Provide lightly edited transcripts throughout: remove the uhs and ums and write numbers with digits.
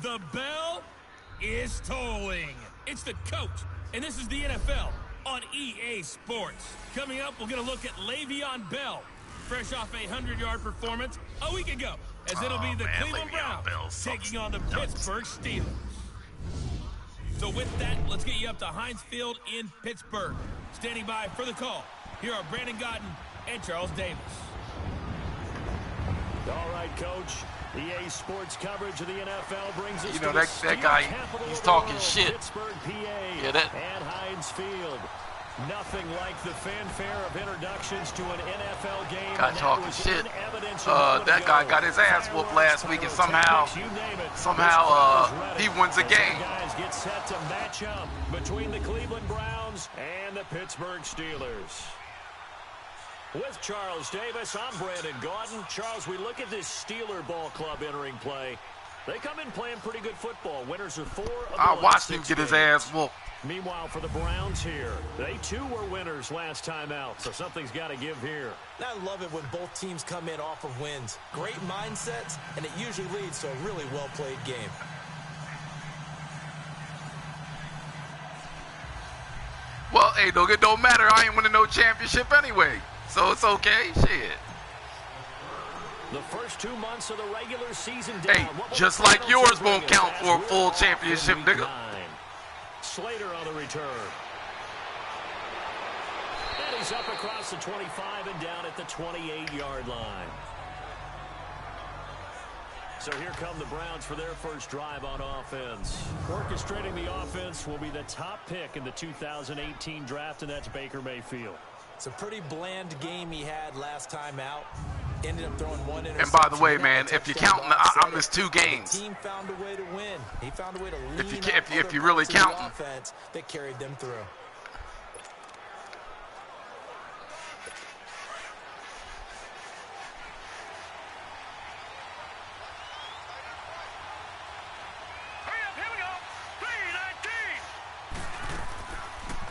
The bell is tolling. It's the coach, and this is the NFL on EA Sports. Coming up, we're going to look at Le'Veon Bell, fresh off a 100-yard performance a week ago, as it'll be the Cleveland Browns taking on the Pittsburgh Steelers. So with that, let's get you up to Heinz Field in Pittsburgh. Standing by for the call, here are Brandon Gaudin and Charles Davis. All right, Coach. EA Sports coverage of the NFL brings us you know, to that guy, he's talking shit. Pittsburgh, PA, yeah, that. and Heinz Field. Nothing like the fanfare of introductions to an NFL game. Guy talking shit. That guy got his ass whooped last week, and somehow he wins the game. Guys get set to match up between the Cleveland Browns and the Pittsburgh Steelers. With Charles Davis, I'm Brandon Gaudin. Charles, we look at this Steeler ball club entering play. They come in playing pretty good football. Winners of 4 of the I watched him games. get his ass whooped. Meanwhile, for the Browns here, they too were winners last time out, so something's got to give here. I love it when both teams come in off of wins. Great mindsets, and it usually leads to a really well-played game. Well, hey, it don't matter. I ain't winning no championship anyway. So it's okay, shit. The first 2 months of the regular season down. Hey, just like yours won't count for a full championship, nigga. Slater on the return. And he's up across the 25 and down at the 28-yard line. So here come the Browns for their first drive on offense. Orchestrating the offense will be the top pick in the 2018 draft, and that's Baker Mayfield. It's a pretty bland game he had last time out. Ended up throwing one interception. And by the way, man, if you're counting, I missed 2 games. The team found a way to win. He found a way to lean if you really count them. Offense that carried them through.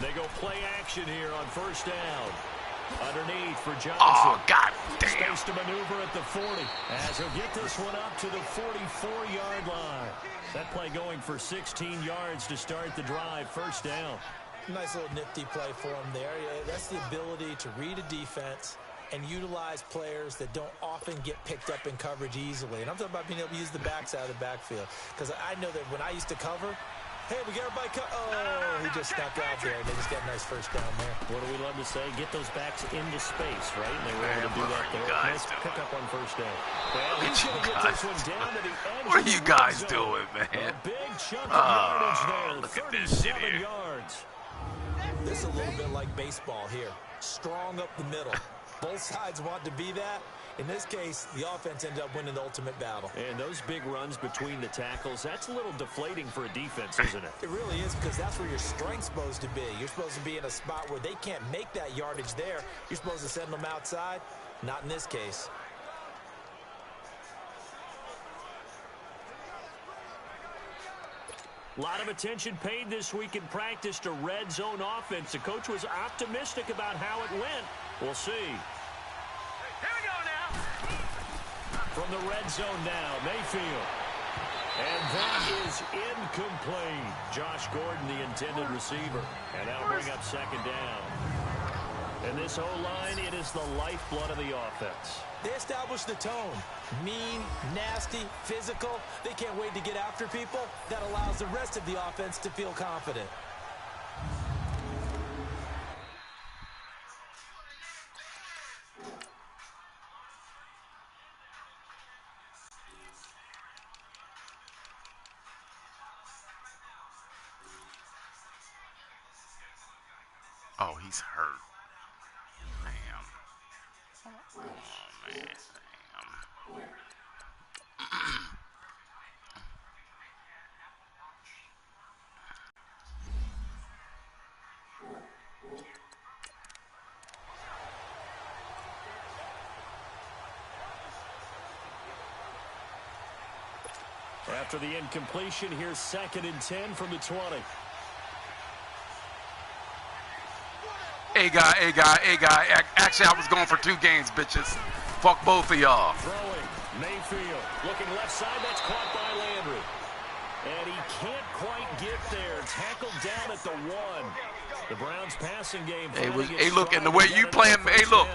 They go play action here on first down. Underneath for Johnson. Oh, God damn. Space to maneuver at the 40 as he'll get this one up to the 44-yard line. That play going for 16 yards to start the drive. First down. Nice little nifty play for him there. That's the ability to read a defense and utilize players that don't often get picked up in coverage easily. And I'm talking about being able to use the backside of the backfield. Because I know that when I used to cover, hey, we got everybody oh, he just snuck out there. They just got a nice first down there. What do we love to say? Get those backs into space, right? And they were able to do that there. Nice pick up on first down. Well, he's going to get this one down to the edge. What are you guys doing, man? A big chunk of yardage there. Look at this shit here. Yards. This is a little bit like baseball here. Strong up the middle. Both sides want to be that. In this case, the offense ended up winning the ultimate battle. And those big runs between the tackles, that's a little deflating for a defense, isn't it? It really is, because that's where your strength's supposed to be. You're supposed to be in a spot where they can't make that yardage there. You're supposed to send them outside. Not in this case. A lot of attention paid this week in practice to red zone offense. The coach was optimistic about how it went. We'll see. Here we go now. From the red zone now, Mayfield. And that is incomplete. Josh Gordon, the intended receiver. And that'll bring up second down. And this O-line, it is the lifeblood of the offense. They establish the tone. Mean, nasty, physical. They can't wait to get after people. That allows the rest of the offense to feel confident. Oh, he's hurt. Damn. Oh, man. Damn. After the incompletion, here's 2nd and 10 from the 20. Hey, guy. Actually, I was going for 2 games, bitches. Fuck both of y'all. Throwing. Mayfield looking left side. That's caught by Landry. one. The Browns passing game. Hey, look, and the way you playing, hey, look.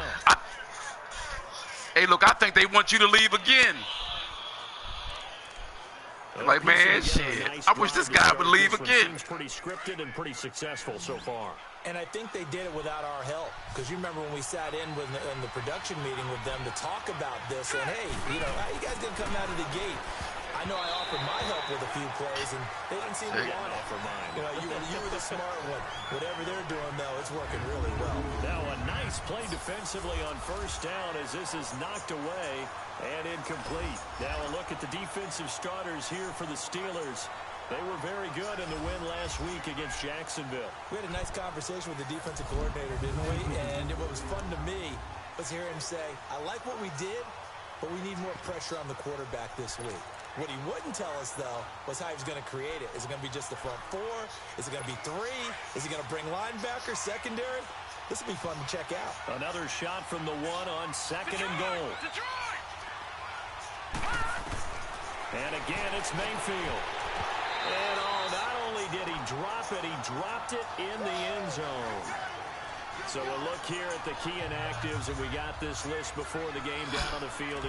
I think they want you to leave again. Like, man, shit. I wish this guy would leave again. Seems pretty scripted and pretty successful so far. And I think they did it without our help. Because you remember when we sat in the production meeting with them to talk about this, and hey, you know, how you guys didn't come out of the gate? I know I offered my help with a few plays, and they didn't seem to want it. You know, you were the smart one. Whatever they're doing, though, it's working really well. Now a nice play defensively on first down as this is knocked away and incomplete. Now a look at the defensive starters here for the Steelers. They were very good in the win last week against Jacksonville. We had a nice conversation with the defensive coordinator, didn't we? And what was fun to me was hearing him say, I like what we did, but we need more pressure on the quarterback this week. What he wouldn't tell us, though, was how he was going to create it. Is it going to be just the front four? Is it going to be three? Is he going to bring linebacker, secondary? This will be fun to check out. Another shot from the one on second and goal. And again, it's Mayfield. And not only did he drop it, he dropped it in the end zone. So we'll look here at the key inactives, and we got this list before the game down on the field.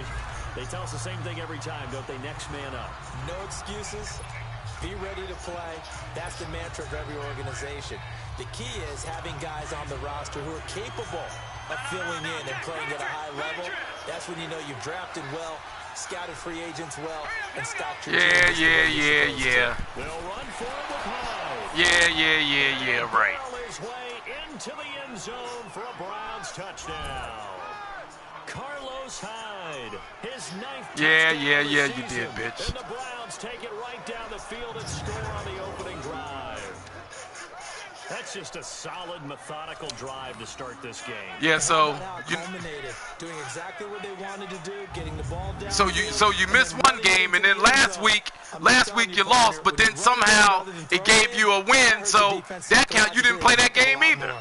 They tell us the same thing every time, don't they? Next man up. No excuses. Be ready to play. That's the mantra of every organization. The key is having guys on the roster who are capable of filling in and playing at a high level. That's when you know you've drafted well, scouted free agents well, and stocked your team. Yeah. They'll run for it with Hyde. Yeah, right. His way into the end zone for a Browns touchdown. Carlos Hyde, his ninth touchdown Yeah, you season. did, bitch. And the Browns take it right down the field and score on the opening drive. That's just a solid, methodical drive to start this game. Yeah, so you doing exactly what they wanted to do, getting the ball down. So you missed one game, and then last week you lost, but then somehow it gave you a win. So that count, you didn't play that game either.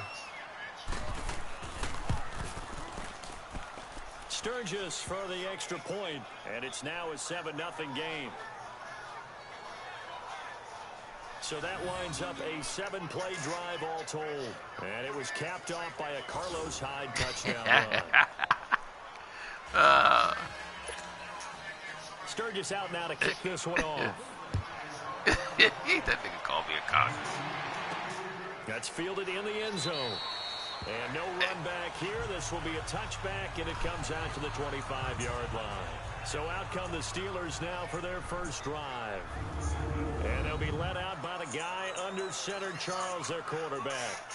Sturgis for the extra point, and it's now a 7-0 game. So that winds up a 7-play drive all told. And it was capped off by a Carlos Hyde touchdown run. Sturgis out now to kick this one off. That nigga called me a cock. That's fielded in the end zone. And no run back here. This will be a touchback, and it comes out to the 25-yard line. So out come the Steelers now for their first drive. And they'll be let out by the guy under center, Charles, their quarterback.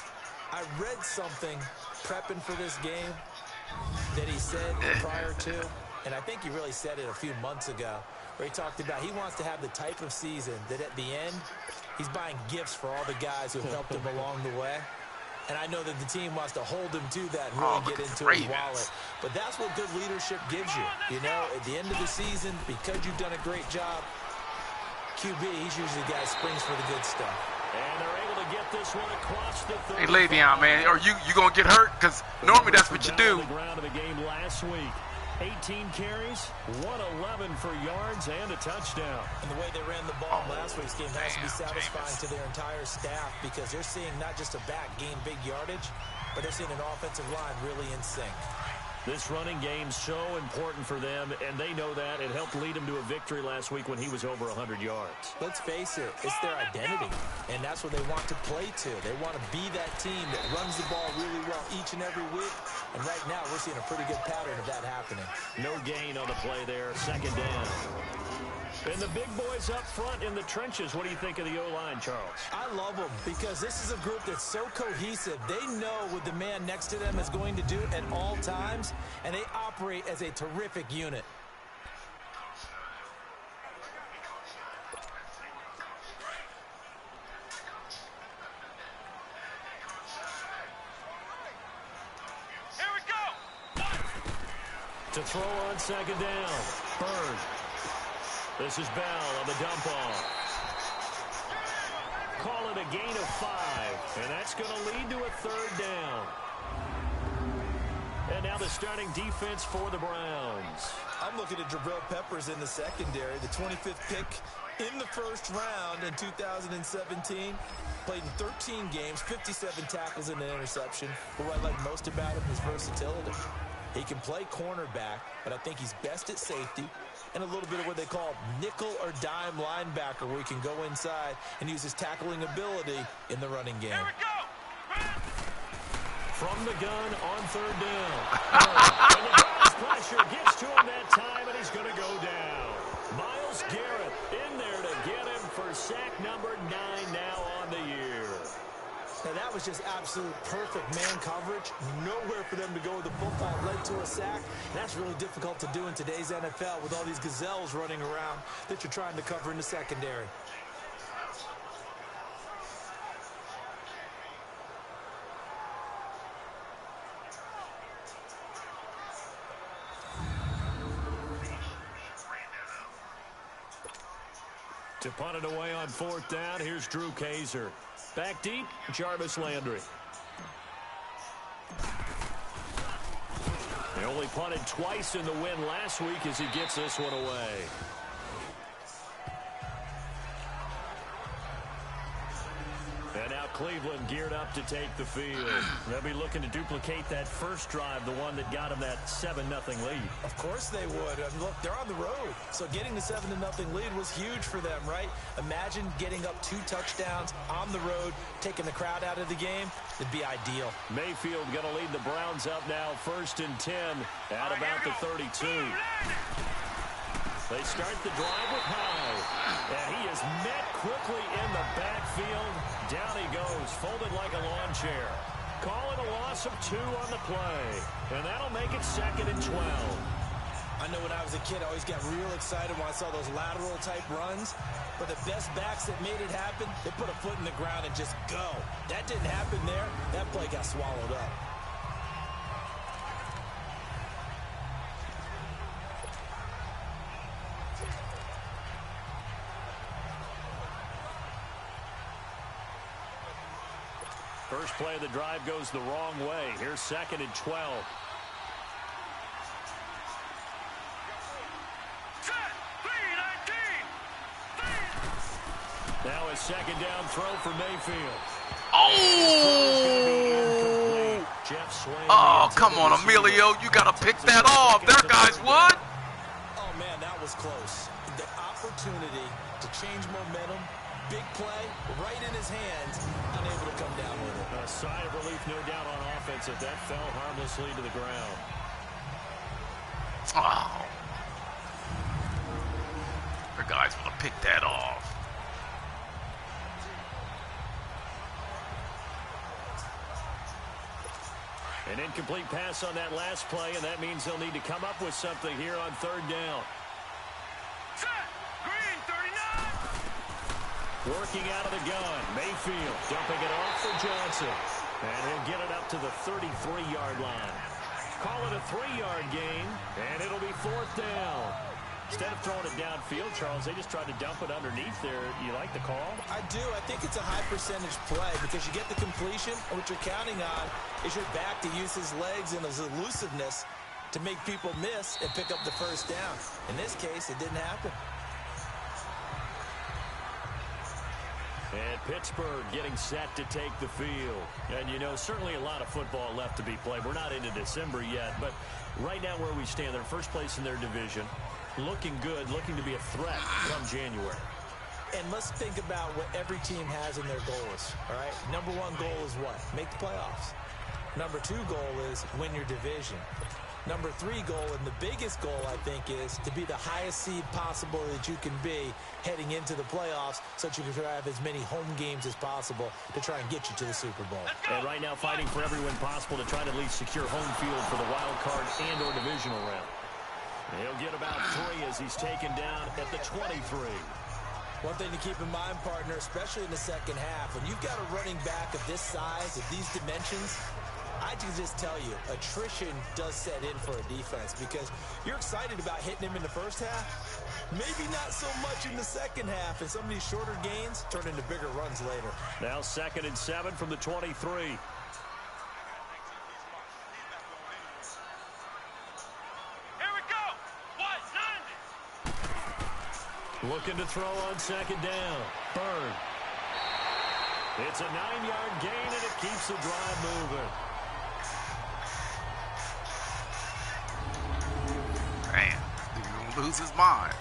I read something prepping for this game that he said prior to, and I think he really said it a few months ago, where he talked about he wants to have the type of season that at the end, he's buying gifts for all the guys who helped him along the way. And I know that the team wants to hold him to that and really get into his wallet. But that's what good leadership gives you. You know, at the end of the season, because you've done a great job, QB, he's usually the guy who springs for the good stuff. And they're able to get this one across the 35. Hey, Le'Veon, man, are you going to get hurt? Because normally that's what you do. The ground of the game last week. 18 carries, 111 for yards, and a touchdown. And the way they ran the ball last week's game has to be satisfying to their entire staff, because they're seeing not just a back gain big yardage, but they're seeing an offensive line really in sync. This running game's so important for them, and they know that. It helped lead them to a victory last week when he was over 100 yards. Let's face it, it's their identity, and that's what they want to play to. They want to be that team that runs the ball really well each and every week, and right now we're seeing a pretty good pattern of that happening. No gain on the play there, second down. And the big boys up front in the trenches. What do you think of the O-line, Charles? I love them because this is a group that's so cohesive. They know what the man next to them is going to do at all times, and they operate as a terrific unit. Here we go. To throw on second down, Bird. This is Bell on the dump off. Call it a gain of 5, and that's going to lead to a third down. And now the starting defense for the Browns. I'm looking at Jabril Peppers in the secondary, the 25th pick In the first round in 2017, played in 13 games, 57 tackles and an interception. But what I like most about him is versatility. He can play cornerback, but I think he's best at safety and a little bit of what they call nickel or dime linebacker, where he can go inside and use his tackling ability in the running game. Here we go. From the gun on third down. And the Browns pressure gets to him that time, and he's going to go down. Myles Garrett in there to get him for sack number 9 now on the year. Now that was just absolute perfect man coverage. Nowhere for them to go with the football. Led to a sack. That's really difficult to do in today's NFL with all these gazelles running around that you're trying to cover in the secondary. To punt it away on fourth down, here's Drew Kaiser. Back deep, Jarvis Landry. He only punted twice in the win last week as he gets this one away. And now Cleveland geared up to take the field. They'll be looking to duplicate that first drive, the one that got them that 7-0 lead. Of course they would. I mean, look, they're on the road. So getting the 7-0 lead was huge for them, right? Imagine getting up 2 touchdowns on the road, taking the crowd out of the game. It'd be ideal. Mayfield going to lead the Browns up now, 1st and 10 at about the 32. They start the drive with Hyde. And he is met quickly in the backfield. Down he goes, folded like a lawn chair. Call it a loss of 2 on the play. And that'll make it 2nd and 12. I know when I was a kid, I always got real excited when I saw those lateral-type runs. But the best backs that made it happen, they put a foot in the ground and just go. That didn't happen there. That play got swallowed up. First play of the drive goes the wrong way. Here's 2nd and 12. Now a 2nd down throw for Mayfield. Oh, come on, Emilio. You got to pick that off. There, guys, would. Oh, man, that was close. The opportunity to change momentum, big play, right in his hands, unable to come down with it. A sigh of relief, no doubt, on offense if that fell harmlessly to the ground. Oh. The guys want to pick that off. An incomplete pass on that last play, and that means they'll need to come up with something here on 3rd down. Set. Green, 39. Working out of the gun, Mayfield dumping it off for Johnson. And he'll get it up to the 33-yard line. Call it a 3-yard gain, and it'll be 4th down. Instead of throwing it downfield, Charles, they just tried to dump it underneath there. You like the call? I do. I think it's a high-percentage play because you get the completion, and what you're counting on is your back to use his legs and his elusiveness to make people miss and pick up the first down. In this case, it didn't happen. And Pittsburgh getting set to take the field. And, you know, certainly a lot of football left to be played. We're not into December yet, but right now where we stand, they're first place in their division. Looking good, looking to be a threat come January. And let's think about what every team has in their goals, all right? Number 1 goal is what? Make the playoffs. Number 2 goal is win your division. Number 3 goal, and the biggest goal, I think, is to be the highest seed possible that you can be heading into the playoffs so that you can have as many home games as possible to try and get you to the Super Bowl. And right now fighting for every win possible to try to at least secure home field for the wild card and or divisional round. He'll get about 3 as he's taken down at the 23. One thing to keep in mind, partner, especially in the second half, when you've got a running back of this size, of these dimensions, I can just tell you, attrition does set in for a defense because you're excited about hitting him in the first half. Maybe not so much in the second half, and some of these shorter gains turn into bigger runs later. Now 2nd and 7 from the 23. Looking to throw on second down. Byrd. It's a 9-yard gain, and it keeps the drive moving. Man, he's going to lose his mind.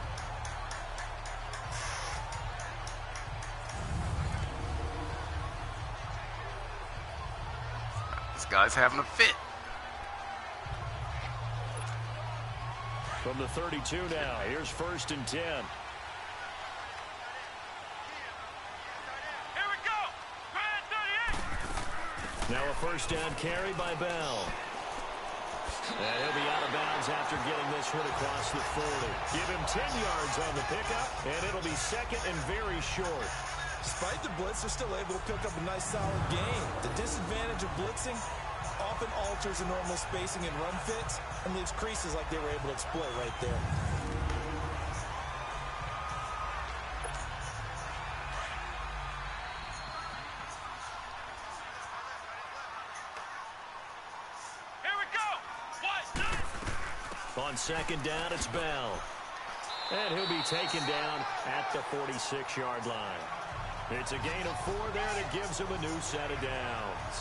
This guy's having a fit. From the 32 now, here's 1st and 10. Here we go. Grand 38. Now a 1st down carry by Bell. And he'll be out of bounds after getting this one across the 40. Give him 10 yards on the pickup, and it'll be 2nd and very short. Despite the blitz, they're still able to pick up a nice, solid gain. The disadvantage of blitzing often alters the normal spacing and run fits and leaves creases like they were able to exploit right there. Here we go. What? On 2nd down, it's Bell. And he'll be taken down at the 46-yard line. It's a gain of 4 there that gives him a new set of downs.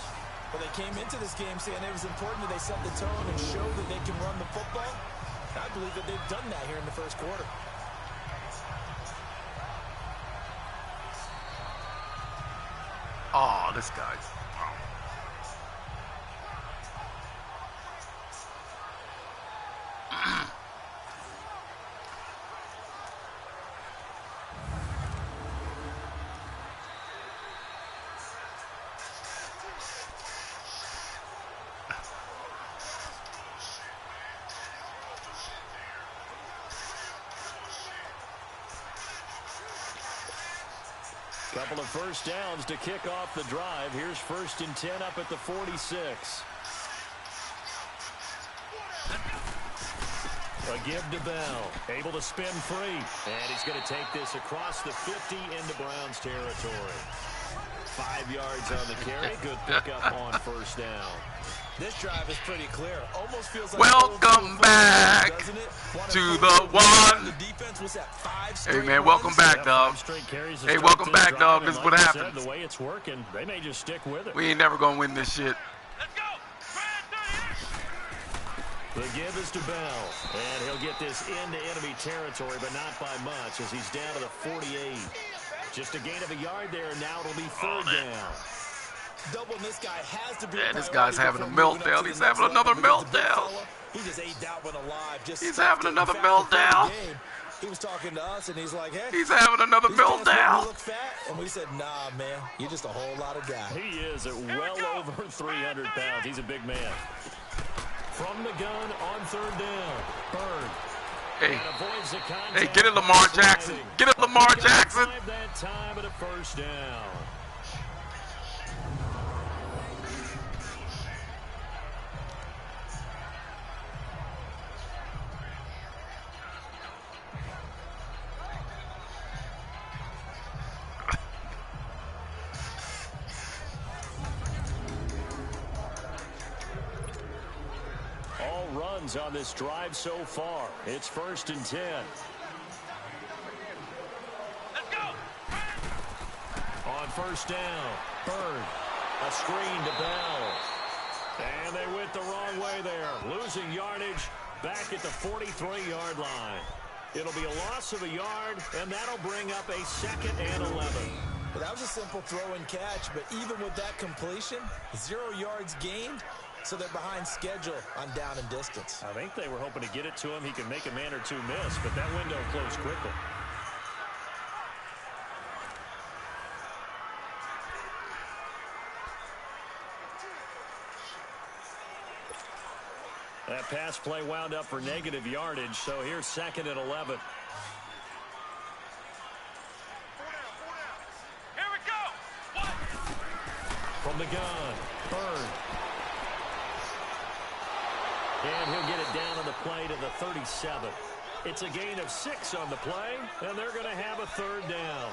Well, they came into this game saying it was important that they set the tone and show that they can run the football. I believe that they've done that here in the first quarter. Oh, this guy's... Couple of 1st downs to kick off the drive. Here's 1st and 10 up at the 46. A give to Bell. Able to spin free. And he's going to take this across the 50 into Browns territory. 5 yards on the carry. Good pickup on 1st down. This drive is pretty clear. Almost feels like Welcome back to the one. The defense was at 5 Hey, man, welcome back, dog. Hey, welcome back, dog. This is what happens. The way it's working, they may just stick with it. We ain't never going to win this shit. Let's go. Grand 38. The give is to Bell, and he'll get this into enemy territory, but not by much as he's down to the 48. Just a gain of a yard there, and now it'll be 3rd down. Doubling this guy has to be Man, this guy's having a meltdown. He's having another meltdown. He just ate that one alive. He's having another meltdown. He was talking to us, and he's like, hey. He's having another meltdown. Look fat. And we said, nah, man, you're just a whole lot of guy. He is at well over 300 pounds. He's a big man. From the gun on 3rd down. Byrd. Hey, get it, Lamar Jackson. Get it, Lamar Jackson. That time at a 1st down. Runs on this drive so far. It's 1st and 10. Let's go. On 1st down, Byrd. A screen to Bell. And they went the wrong way there. Losing yardage back at the 43-yard line. It'll be a loss of a yard, and that'll bring up a 2nd and 11. Well, that was a simple throw and catch, but even with that completion, 0 yards gained. So they're behind schedule on down and distance. I think they were hoping to get it to him. He could make a man or two miss, but that window closed quickly. That pass play wound up for negative yardage, so here's 2nd and 11. Here we go. What? From the gun, Byrd. And he'll get it down on the play to the 37. It's a gain of 6 on the play, and they're going to have a 3rd down.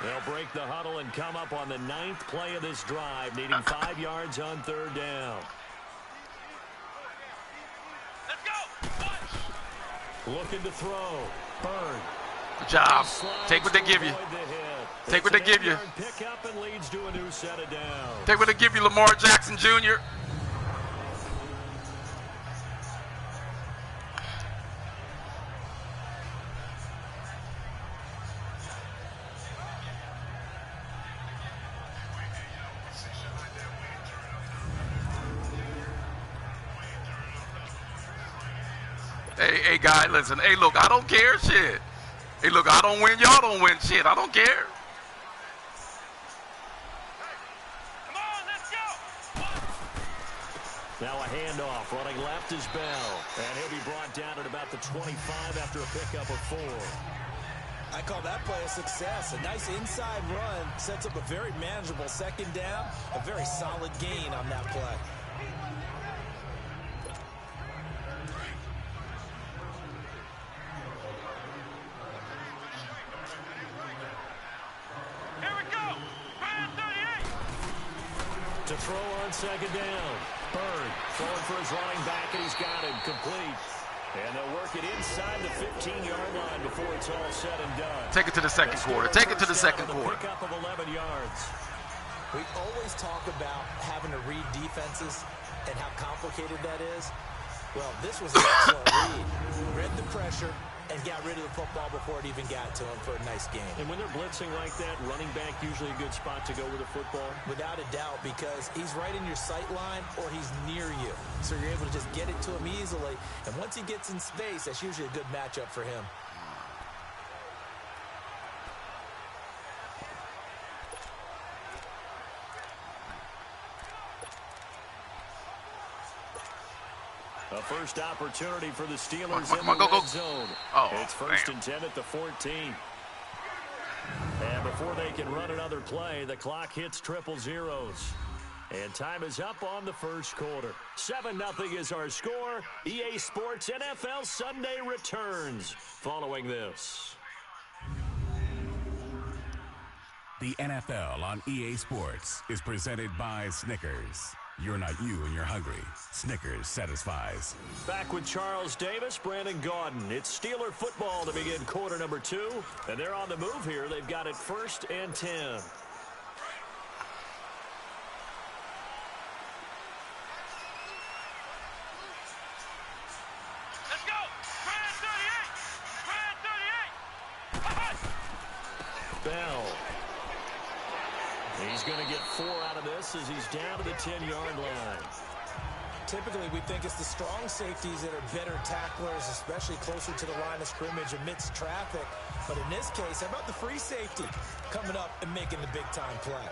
They'll break the huddle and come up on the 9th play of this drive, needing 5 yards on 3rd down. Let's go. One. Looking to throw. Bird. Good job. Take what they give you. Take what they give you. Pick up and leads to a new set of downs. Take what they give you, Lamar Jackson Jr. Hey, guy, listen. Hey, look, I don't care, shit. Hey, look, I don't win, y'all don't win, shit. I don't care. Come on, let's go. One. Now a handoff. Running left is Bell. And he'll be brought down at about the 25 after a pickup of 4. I call that play a success. A nice inside run sets up a very manageable 2nd down. A very solid gain on that play. To throw on 2nd down. Bird throwing for his running back, and he's got him complete. And they'll work it inside the 15-yard line before it's all said and done. Take it to the second quarter. Take it to the second quarter. Pickup of 11 yards. We always talk about having to read defenses and how complicated that is. Well, this was an excellent read. Read the pressure and got rid of the football before it even got to him for a nice game. And when they're blitzing like that, running back usually a good spot to go with the football? Without a doubt, because he's right in your sight line or he's near you. So you're able to just get it to him easily. And once he gets in space, that's usually a good matchup for him. A first opportunity for the Steelers come on, in the go. red zone. Oh, it's 1st and 10 at the 14. And before they can run another play, the clock hits 000. And time is up on the 1st quarter. 7-0 is our score. EA Sports NFL Sunday returns following this. The NFL on EA Sports is presented by Snickers. You're not you and you're hungry. Snickers satisfies. Back with Charles Davis, Brandon Gaudin. It's Steeler football to begin quarter number 2. And they're on the move here. They've got it 1st and 10. Let's go. Brand 38. Brand 38. Bell. He's going to get 4 out of this as he's down to the 10-yard line. Typically, we think it's the strong safeties that are better tacklers, especially closer to the line of scrimmage amidst traffic. But in this case, how about the free safety coming up and making the big-time play?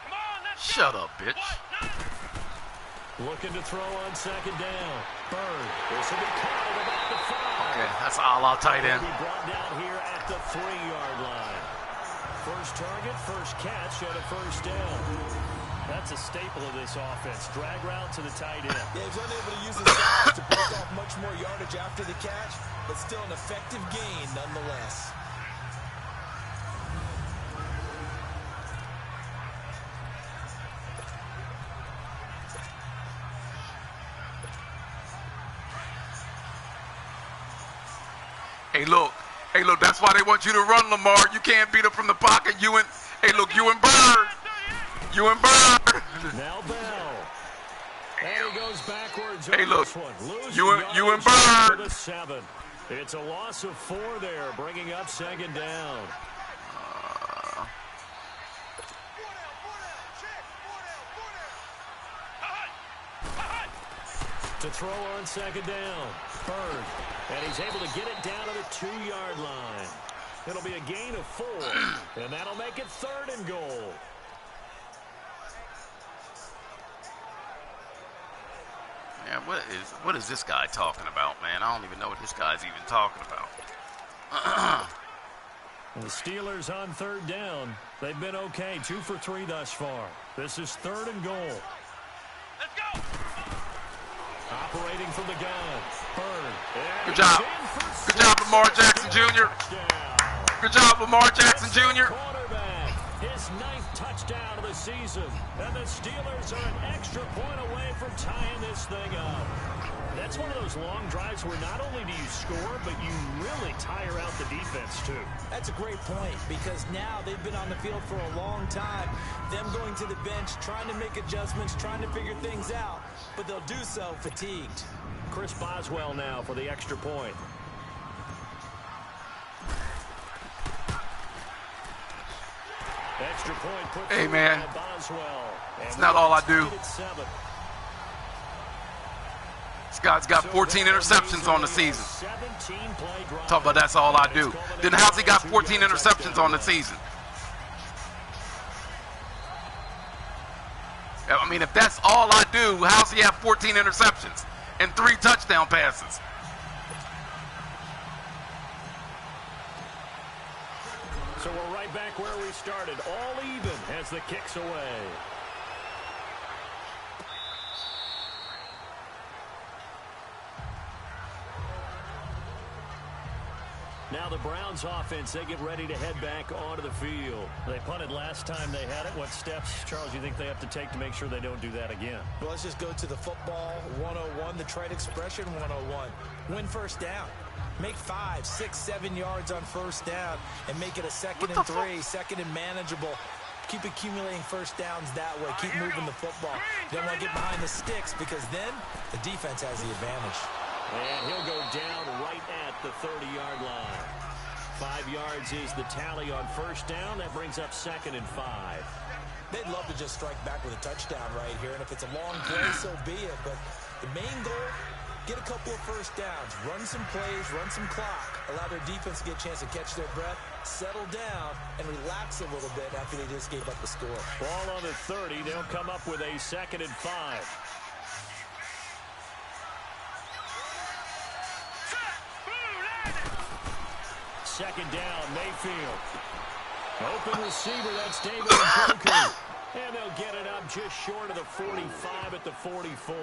Come on, let's go. Shut up, bitch. Looking to throw on 2nd down. Bird. This will be caught at about the 5. Okay, that's all I'll tight end. He'll be brought down here at the 3-yard line. First target, first catch, and a 1st down. That's a staple of this offense. Drag route to the tight end. Yeah, he's unable to use his size to break off much more yardage after the catch, but still an effective gain nonetheless. Hey, look, that's why they want you to run, Lamar. You can't beat him from the pocket. You and Bird. You and Bird. Now Bell. And he goes backwards. Hey, look, this one. you and Bird. To the 7. It's a loss of 4 there, bringing up 2nd down. To throw on 2nd down. Bird. And he's able to get it down to the 2-yard line. It'll be a gain of 4. And that'll make it 3rd and goal. Man, what is this guy talking about, man? I don't even know what this guy's even talking about. The Steelers on 3rd down. They've been okay. 2 for 3 thus far. This is 3rd and goal. Let's go. from the gun. Bird. Good job. Good job, Lamar Jackson Jr. Good job, Lamar Jackson Jr. His 9th touchdown of the season. And the Steelers are an extra point away from tying this thing up. That's one of those long drives where not only do you score, but you really tire out the defense, too. That's a great point, because now they've been on the field for a long time. Them going to the bench, trying to make adjustments, trying to figure things out, but they'll do so fatigued. Chris Boswell now for the extra point. Extra point put Hey, man. by Boswell. It's not all I do. This guy's got 14 interceptions on the season. Talk about that's all I do. Then how's he got 14 interceptions on the season? I mean, if that's all I do, how's he have 14 interceptions and 3 touchdown passes? So we're right back where we started. All even as the kicks away. Now the Browns offense, they get ready to head back onto the field. They punted last time they had it. What steps, Charles, you think they have to take to make sure they don't do that again? Well, let's just go to the football 101, the trade expression 101. Win first down. Make 5, 6, 7 yards on first down and make it a 2nd and 3, 2nd and manageable. Keep accumulating first downs that way. Keep moving the football. You don't want to get behind the sticks, because then the defense has the advantage. And he'll go down right at the 30-yard line. 5 yards is the tally on first down. That brings up 2nd and 5. They'd love to just strike back with a touchdown right here, and if it's a long play, so be it. But the main goal, get a couple of first downs, run some plays, run some clock, allow their defense to get a chance to catch their breath, settle down, and relax a little bit after they just gave up the score. Ball on the 30. They'll come up with a 2nd and 5. Second down, Mayfield. Open receiver, that's David Njoku. And they'll get it up just short of the 45 at the 44.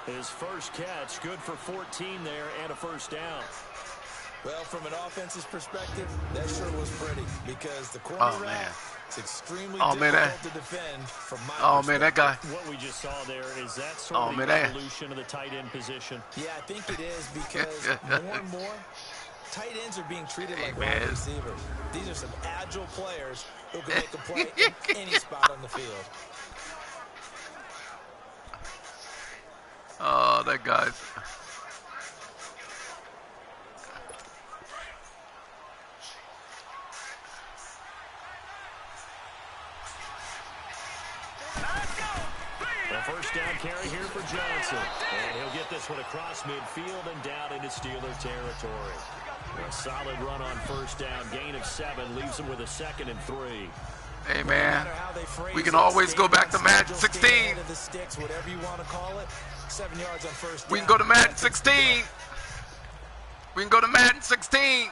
His first catch, good for 14 there and a first down. Well, from an offense's perspective, that sure was pretty, because the cornerback is extremely difficult to defend from my perspective. Man, that guy. What we just saw there, is that sort of the evolution of the tight end position? Yeah, I think it is, because more and more, tight ends are being treated like wide receivers. These are some agile players who can make a play in any spot on the field. Oh, that guy's... A first down carry here for Johnson. And he'll get this one across midfield and down into Steeler territory. A solid run on first down. Gain of 7 leaves him with a 2nd and 3. Hey, man, we can always go back to Madden 16. Whatever you want to call it. 7 yards on first down. We can go to Madden 16. We can go to Madden 16.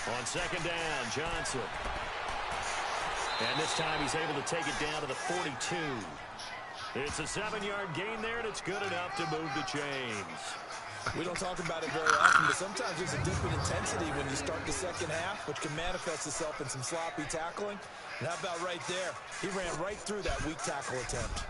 On second down, Johnson. And this time he's able to take it down to the 42. It's a 7-yard gain there, and it's good enough to move the chains. We don't talk about it very often, but sometimes there's a dip in intensity when you start the second half, which can manifest itself in some sloppy tackling. And how about right there? He ran right through that weak tackle attempt.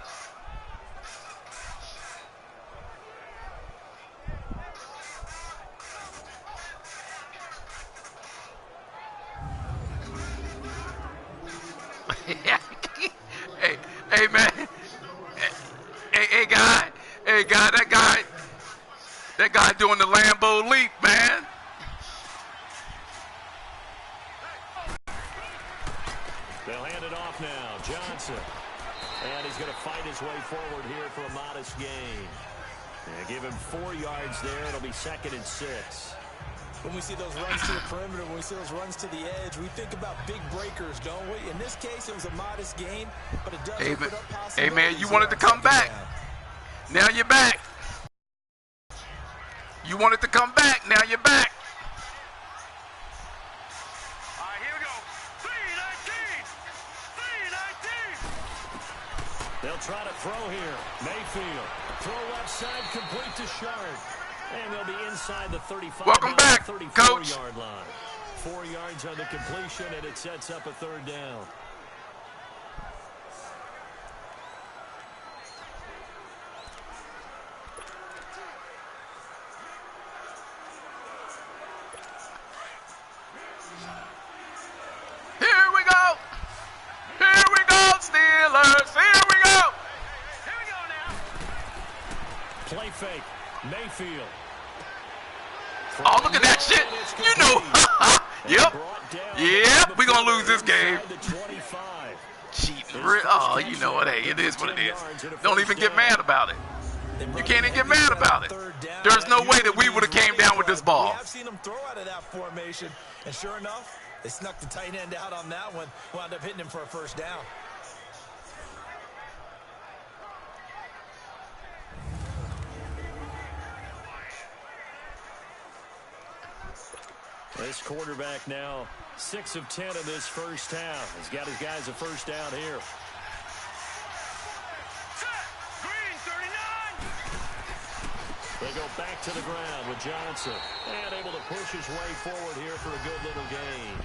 Hey, man. Hey, guy, that guy doing the Lambeau leap, man. They'll hand it off now. Johnson. And he's going to fight his way forward here for a modest gain. And give him 4 yards there. It'll be 2nd and 6. When we see those runs to the perimeter, when we see those runs to the edge, we think about big breakers, don't we? In this case, it was a modest gain, but it does open up possibilities. Hey, man, you wanted to come back. Now you're back. You wanted to come back. Now you're back. All right, here we go. 3, 19. 3, They'll try to throw here. Mayfield. Throw left side, complete to Sharp. And they'll be inside the 35. Welcome back, 34-yard line. 4 yards on the completion, and it sets up a third down. Here we go. Here we go, Steelers. Here we go. Here we go now. Play fake. Mayfield. Oh, look at that shit. You know. Yep. Yep. We're going to lose this game. Cheating. Oh, you know what? Hey, it is what it is. Don't even get mad about it. You can't even get mad about it. There's no way that we would have came down with this ball. I've seen them throw out of that formation, and sure enough, they snuck the tight end out on that one. Wound up hitting him for a first down. This quarterback now 6 of 10 in this first half. He's got his guys a first down here. Set. Green 39. They go back to the ground with Johnson. And able to push his way forward here for a good little gain.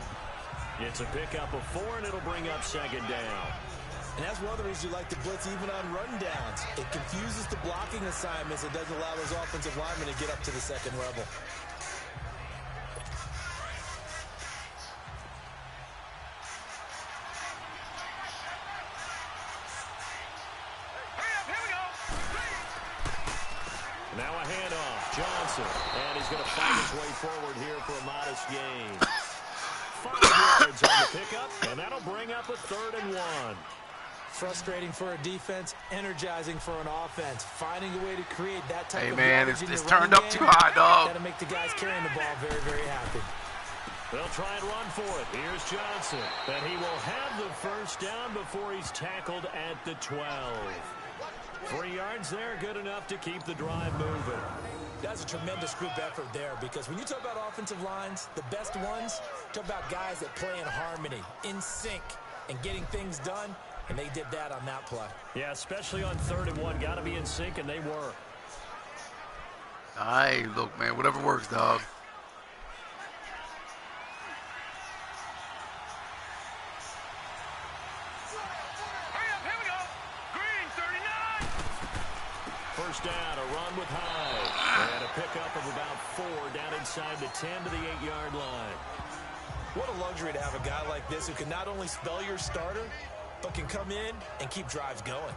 It's a pickup of 4, and it'll bring up second down. And that's one of the reasons you like to blitz even on run downs. It confuses the blocking assignments. It doesn't allow those offensive linemen to get up to the second level. Now a handoff. Johnson. And he's going to fight his way forward here for a modest gain. 5 yards on the pickup, and that'll bring up a 3rd and 1. Frustrating for a defense, energizing for an offense. Finding a way to create that type Hey, of man, yardage it's in your turned running up game. too high, dog. Got to make the guys carrying the ball very, very happy. They'll try and run for it. Here's Johnson. And he will have the first down before he's tackled at the 12. 3 yards there, good enough to keep the drive moving. That's a tremendous group effort there, because when you talk about offensive lines, the best ones, talk about guys that play in harmony, in sync, and getting things done, and they did that on that play. Yeah, especially on 3rd and 1. Got to be in sync, and they were. Hey, look, man, whatever works, dog. Hurry up. Here we go. Green 39. First down, a run with Hyde. And a pickup of about 4 down inside the 10 to the 8-yard line. What a luxury to have a guy like this who can not only spell your starter, but can come in and keep drives going.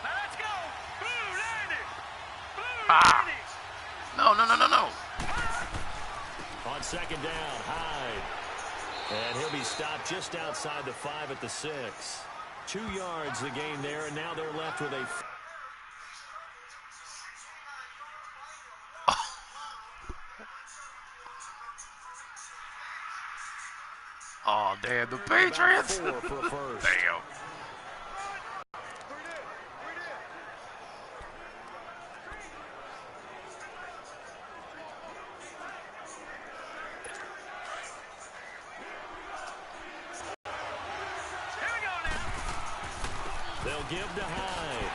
Now let's go. Blue landed. Blue Ah. landed. No. On second down, Hyde. And he'll be stopped just outside the 5 at the 6. 2 yards the gain there, and now they're left with a... Oh, damn, the Patriots. 4 for a first. Damn. Here we go now. They'll give to Hyde.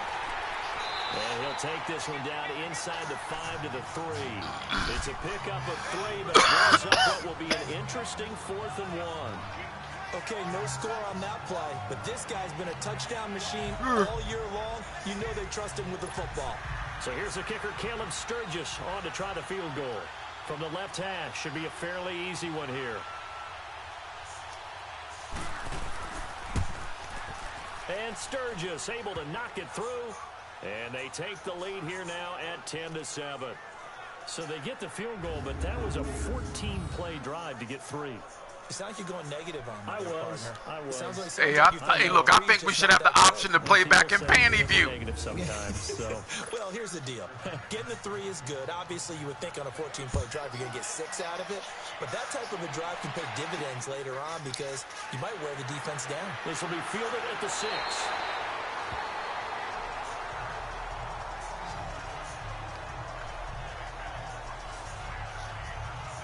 And he'll take this one down inside the 5 to the 3. It's a pickup of 3, but it brings up what will be an interesting 4th and 1. Okay, no score on that play, but this guy's been a touchdown machine all year long. You know they trust him with the football. So here's the kicker, Caleb Sturgis, on to try the field goal. From the left hash, should be a fairly easy one here. And Sturgis able to knock it through. And they take the lead here now at 10-7. So they get the field goal, but that was a 14-play drive to get 3. It sounds like you're going negative on me. I was. It sounds like Hey, something you think hey, look, I think we should have the option to play back in panty view. Negative sometimes, so. Well, here's the deal. Getting the 3 is good. Obviously, you would think on a 14-play drive you're going to get 6 out of it. But that type of a drive can pay dividends later on because you might wear the defense down. This will be fielded at the 6.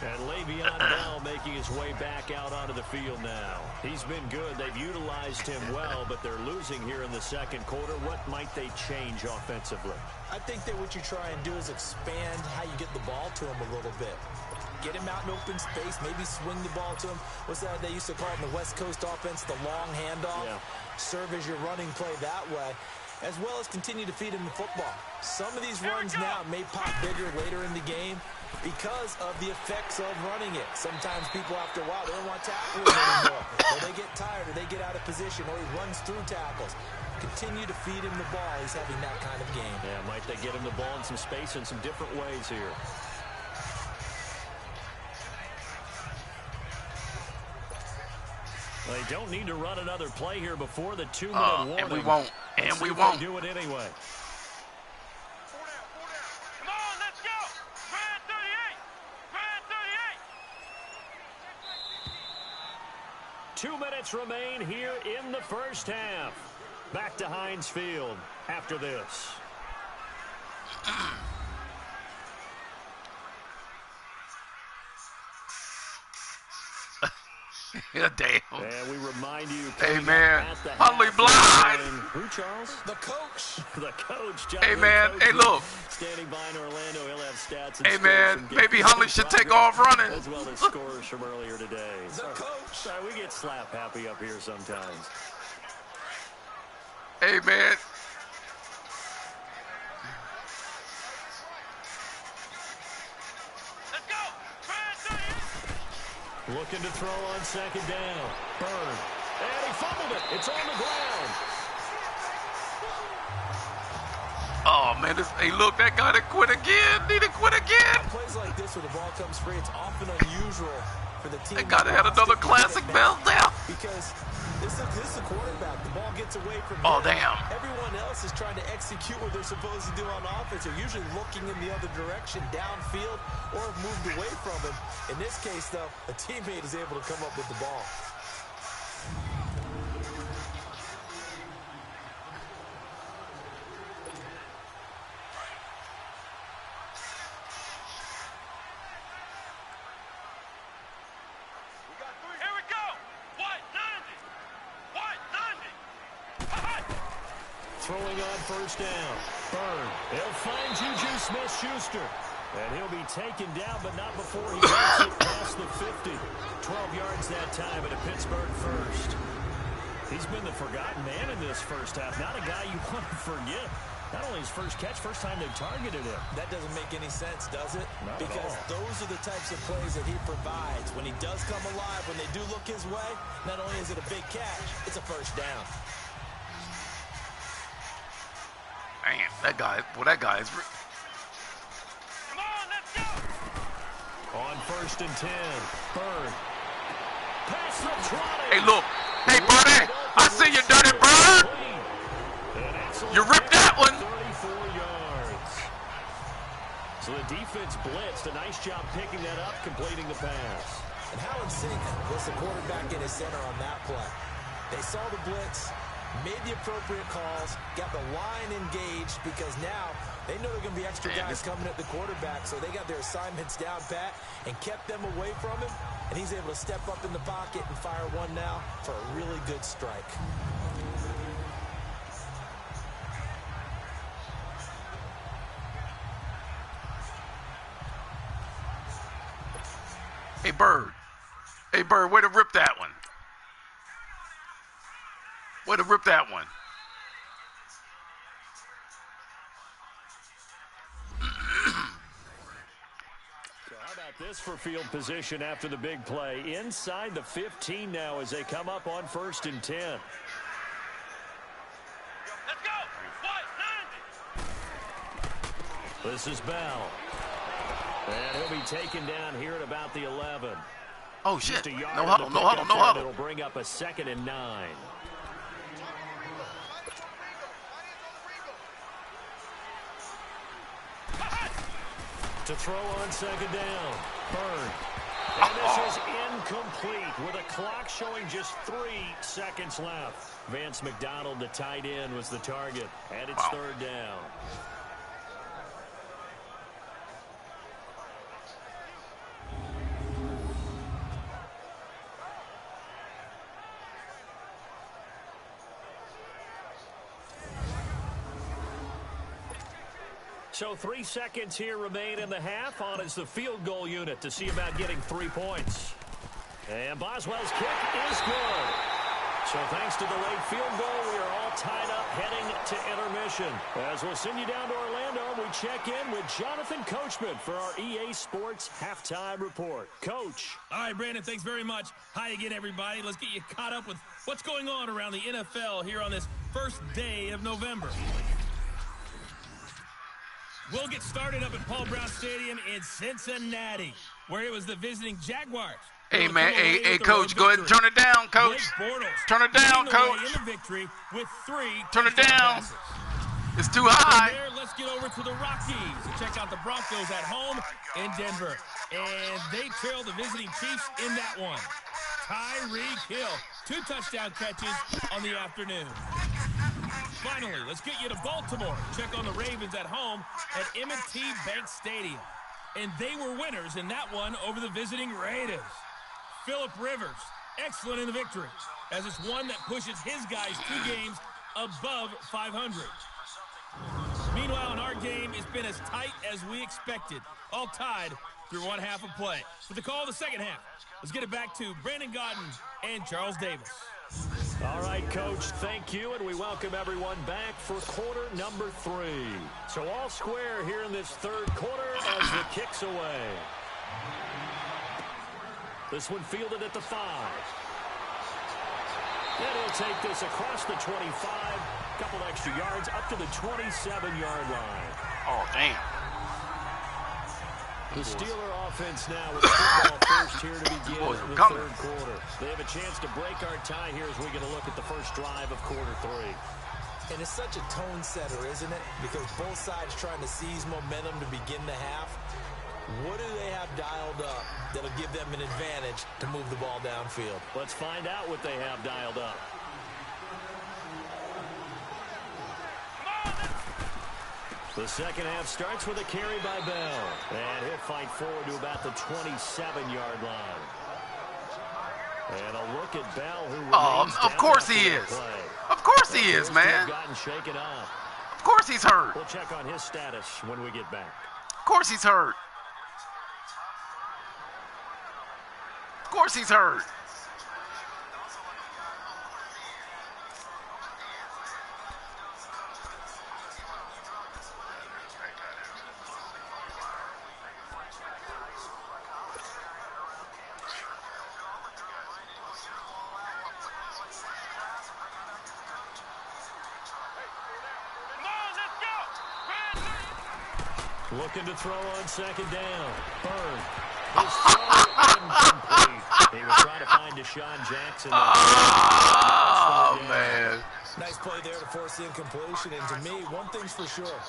And Le'Veon Bell making his way back out onto the field now. He's been good. They've utilized him well, but they're losing here in the second quarter. What might they change offensively? I think that what you try and do is expand how you get the ball to him a little bit. Get him out in open space, maybe swing the ball to him. What's that they used to call it in the West Coast offense, the long handoff? Yeah. Serve as your running play that way, as well as continue to feed him the football. Some of these runs now may pop bigger later in the game because of the effects of running it. Sometimes people, after a while, they don't want tackles anymore. Or they get tired, or they get out of position, or he runs through tackles. Continue to feed him the ball. He's having that kind of game. Yeah, might they get him the ball in some space in some different ways here. They don't need to run another play here before the 2-minute warning. And we won't. And we won't. Do it anyway. Come on, let's go. Brad 38. Brad 38. 2 minutes remain here in the first half. Back to Heinz Field after this. Yeah, damn. And we remind you. Hey, man. Huntley blind. Who, Charles? The coach. The coach, John. Hey, man. Hey, look. Standing by in Orlando. He'll have stats and hey, man. Maybe Huntley should take off running. As well as scores from earlier today. The coach. Sorry, we get slap happy up here sometimes. Hey, man. Let's go. Brad 38. Looking to throw on second down. Byrd. And he fumbled it. It's on the ground. Oh, man. Hey, look, that guy that quit again. Need to quit again. Plays like this where the ball comes free, it's often unusual for the team. That guy that had another classic meltdown. Because this is the quarterback. The ball gets away from him. Oh, damn. Everyone else is trying to execute what they're supposed to do on offense. They're usually looking in the other direction, downfield, or have moved away from him. In this case, though, a teammate is able to come up with the ball. Here we go. White 90. White 90. Throwing on first down. Byrd. He'll find Juju Smith-Schuster. And he'll be taken down, but not before he gets it past the 50. 12 yards that time at a Pittsburgh first. He's been the forgotten man in this first half. Not a guy you want to forget. Not only his first catch, first time they've targeted him. That doesn't make any sense, does it? Not because at all. those are the types of plays that he provides. When he does come alive, when they do look his way, not only is it a big catch, it's a first down. Man, that guy is... Come on, let's go. On first and 10. Byrd. Pass the trotting. Hey, look. Hey, buddy. I see you, Dirty Bird. You ripped that one. 34 yards. So the defense blitzed. A nice job picking that up, completing the pass. And how in sync was the quarterback in his center on that play? They saw the blitz, made the appropriate calls, got the line engaged because now they know there are going to be extra guys coming at the quarterback, so they got their assignments down pat and kept them away from him, and he's able to step up in the pocket and fire one now for a really good strike. Hey, Bird. Hey, Bird, way to rip that one. Way to rip that one. So how about this for field position after the big play? Inside the 15 now as they come up on first and 10. Let's go. White 90. This is Bell. And he'll be taken down here at about the 11. Oh, shit. Just a yard No huddle, to no pick huddle, up no there. huddle. It'll bring up a 2nd and 9. To throw on second down. Byrd. And this is incomplete with a clock showing just 3 seconds left. Vance McDonald, the tight end, was the target. And it's 3rd down. So 3 seconds here remain in the half. On is the field goal unit to see about getting 3 points. And Boswell's kick is good. So thanks to the late field goal, we are all tied up heading to intermission. As we'll send you down to Orlando, we check in with Jonathan Coachman for our EA Sports Halftime Report. Coach. All right, Brandon, thanks very much. Hi again, everybody. Let's get you caught up with what's going on around the NFL here on this first day of November. We'll get started up at Paul Brown Stadium in Cincinnati, where it was the visiting Jaguars. Hey, man. Hey, Coach, go ahead and turn it down, Coach. Turn it down, Coach. In the victory with 3 turn it down. Passes. It's too high. From there, let's get over to the Rockies and check out the Broncos at home in Denver. And they trail the visiting Chiefs in that one. Tyreek Hill, 2 touchdown catches on the afternoon. Finally, let's get you to Baltimore. Check on the Ravens at home at M&T Bank Stadium. And they were winners in that one over the visiting Raiders. Phillip Rivers, excellent in the victory, as it's one that pushes his guys 2 games above 500. Meanwhile, in our game, it's been as tight as we expected, all tied through one half of play. With the call of the second half, let's get it back to Brandon Gaudin and Charles Davis. All right, Coach, thank you, and we welcome everyone back for quarter number 3. So all square here in this third quarter as the kick's away. This one fielded at the 5. And he'll take this across the 25, couple extra yards up to the 27-yard line. Oh, damn. The Steeler offense now with the football first here to begin the third quarter. They have a chance to break our tie here as we get a look at the first drive of quarter 3. And it's such a tone setter, isn't it? Because both sides trying to seize momentum to begin the half. What do they have dialed up that'll give them an advantage to move the ball downfield? Let's find out what they have dialed up. The second half starts with a carry by Bell. And he'll fight forward to about the 27-yard line. And a look at Bell, who remains of course he is. Of course he is, man. Gotten shaken up. Of course he's hurt. We'll check on his status when we get back. Of course he's hurt. Of course he's hurt. Looking to throw on second down. Byrne. His throw incomplete. He was trying to find Deshaun Jackson. Oh, man. Nice play there to force the incompletion. And to me, one thing's for sure.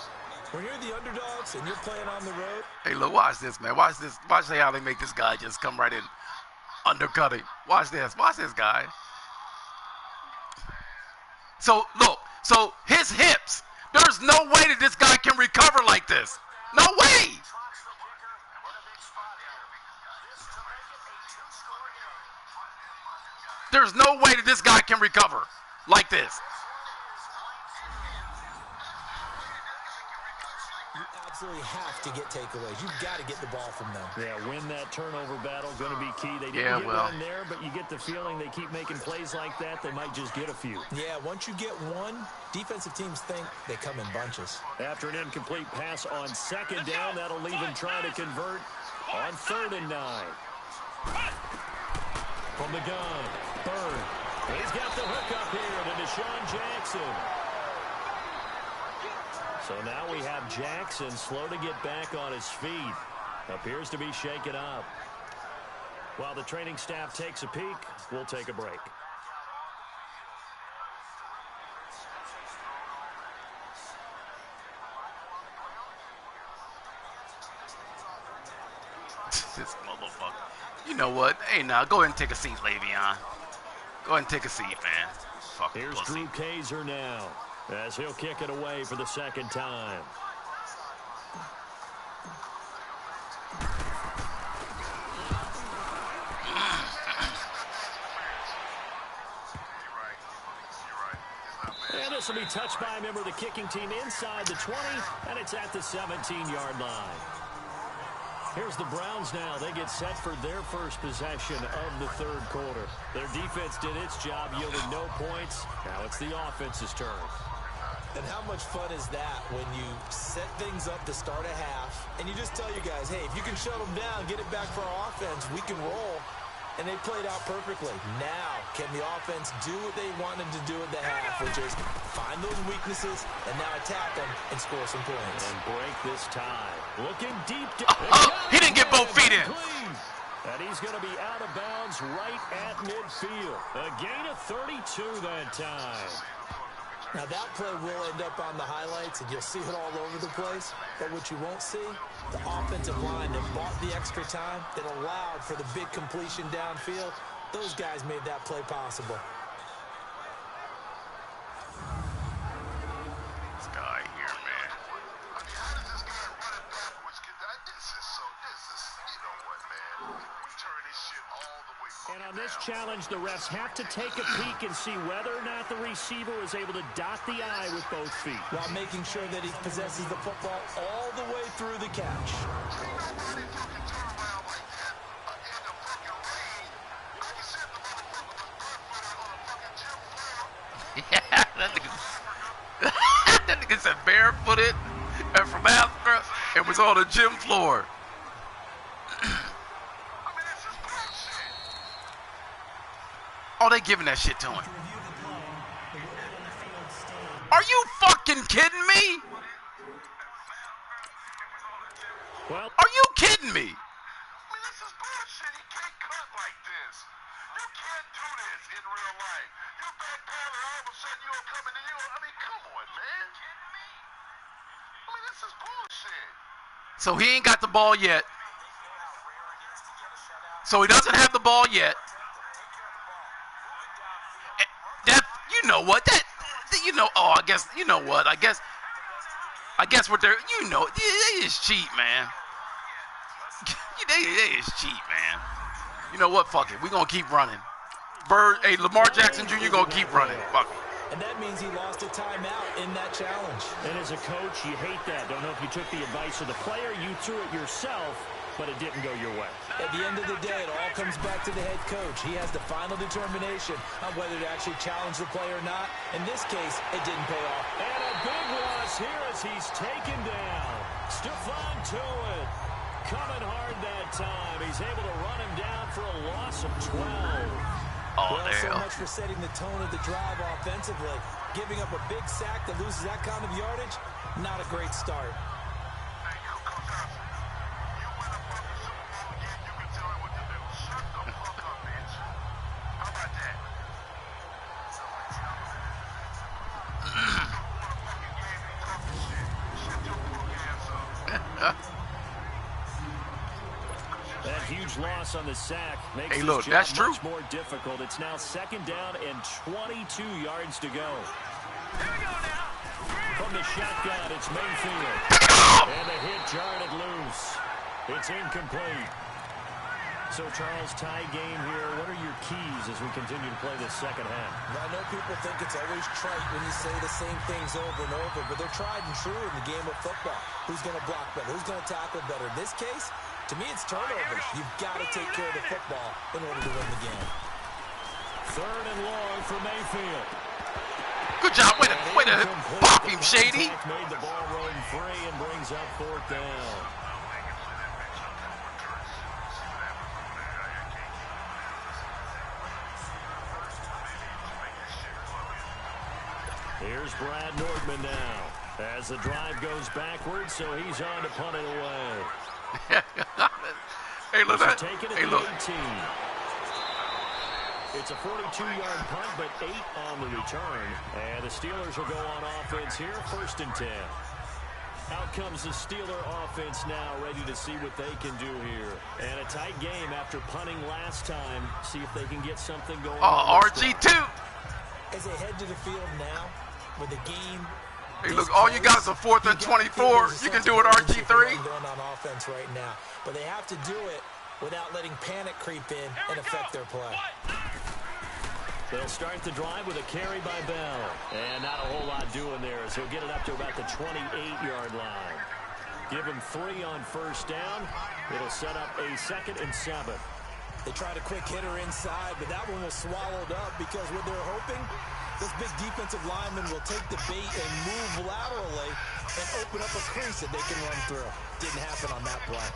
When you're the underdogs and you're playing on the road. Hey, look, watch this, man. Watch this. Watch how they make this guy just come right in. Undercut him. Watch this. Watch this guy. So, look. So, his hips. There's no way that this guy can recover like this. No way. There's no way that this guy can recover like this. You absolutely have to get takeaways. You've got to get the ball from them. Yeah, win that turnover battle. Going to be key. They didn't get one there, but you get the feeling they keep making plays like that. They might just get a few. Yeah, once you get one, defensive teams think they come in bunches. After an incomplete pass on second down, that'll leave him trying to convert on 3rd and 9. From the gun, Byrne. He's got the hook up here to Deshaun Jackson. So now we have Jackson slow to get back on his feet. Appears to be shaken up. While the training staff takes a peek, we'll take a break. This motherfucker. You know what? Hey, now, go ahead and take a seat, Le'Veon. Go ahead and take a seat, man. Fucking Here's pussy. Drew Kaiser now, as he'll kick it away for the second time. And this will be touched by a member of the kicking team inside the 20, and it's at the 17-yard line. Here's the Browns now. They get set for their first possession of the third quarter. Their defense did its job, yielding no points. Now it's the offense's turn. And how much fun is that when you set things up to start a half, and you just tell you guys, hey, if you can shut them down, get it back for our offense, we can roll. And they played out perfectly. Now, can the offense do what they wanted to do at the half, which is find those weaknesses and now attack them and score some points. And break this tie. Looking deep. He didn't get both feet in. And he's going to be out of bounds right at midfield. A gain of 32 that time. Now, that play will end up on the highlights, and you'll see it all over the place. But what you won't see, the offensive line that bought the extra time, that allowed for the big completion downfield, those guys made that play possible. This guy here, man. I mean, how does this guy run it backwards? This is, you know what, man? We turn this shit all the way And on this challenge, the refs have to take a peek and see whether or not the receiver is able to dot the I with both feet. While making sure that he possesses the football all the way through the catch. Nobody fucking turn around like that in the fucking rain. I can see the motherfucker was barefooted on a fucking gym floor. Yeah, that nigga said barefooted and from Astra and was on the gym floor. Oh, they giving that shit to him. Are you fucking kidding me? Well, are you kidding me? I mean, this is bullshit. He can't cut like this. You can't do this in real life. You backpedal, all of a sudden you're coming to you. I mean, come on, man. I mean, this is bullshit. So he ain't got the ball yet. So he doesn't have the ball yet. That, you know what? That, you know. Oh, I guess you know what? I guess what they're. You know, they is cheat, man. They is cheat, man. You know what? Fuck it. We gonna keep running. Hey, Lamar Jackson Jr. gonna keep running. Fuck it. And that means he lost a timeout in that challenge. And as a coach, you hate that. Don't know if you took the advice of the player, you threw it yourself, but it didn't go your way. At the end of the day, it all comes back to the head coach. He has the final determination on whether to actually challenge the play or not. In this case, it didn't pay off. And a big loss here as he's taken down. Stephon Tuitt coming hard that time. He's able to run him down for a loss of 12. Oh, well, damn. so much for setting the tone of the drive offensively. Giving up a big sack that loses that kind of yardage, not a great start. Hey, you, Coach Johnson, you win a fucking Super Bowl again, you can tell me what to do. Shut the fuck up, bitch. How about that? Shut your punk ass up. That huge loss on the sack makes Hey, look, his job that's true. much more difficult. It's now 2nd down and 22 yards to go. Here we go now. From the shotgun, it's Mayfield. And the hit jarred it loose. It's incomplete. So, Charles, tie game here. What are your keys as we continue to play this second half? I know people think it's always trite when you say the same things over and over, but they're tried and true in the game of football. Who's going to block better? Who's going to tackle better? In this case, to me, it's turnovers. You've got to take care of the football in order to win the game. 3rd and long for Mayfield. Good job. Way to pop him, Shady. Made the ball run free and brings up 4th down. Here's Brad Nordman now as the drive goes backwards, so he's on to punt it away. Hey, look at that. Taken at Hey, the look. 18. It's a 42-yard punt, but 8 on the return. And the Steelers will go on offense here, 1st and 10. Out comes the Steeler offense now, ready to see what they can do here. And a tight game after punting last time. See if they can get something going. Oh, RG2. As they head to the field now, with the game. Hey, look, all you got is a 4th and 24. You can do it, RG3. Going on offense right now, but they have to do it without letting panic creep in and affect their play. They'll start the drive with a carry by Bell. And not a whole lot doing there as he'll get it up to about the 28-yard line. Give him 3 on first down. It'll set up a 2nd and 7. They tried a quick hitter inside, but that one was swallowed up because what they're hoping, this big defensive lineman will take the bait and move laterally and open up a crease that they can run through. Didn't happen on that play.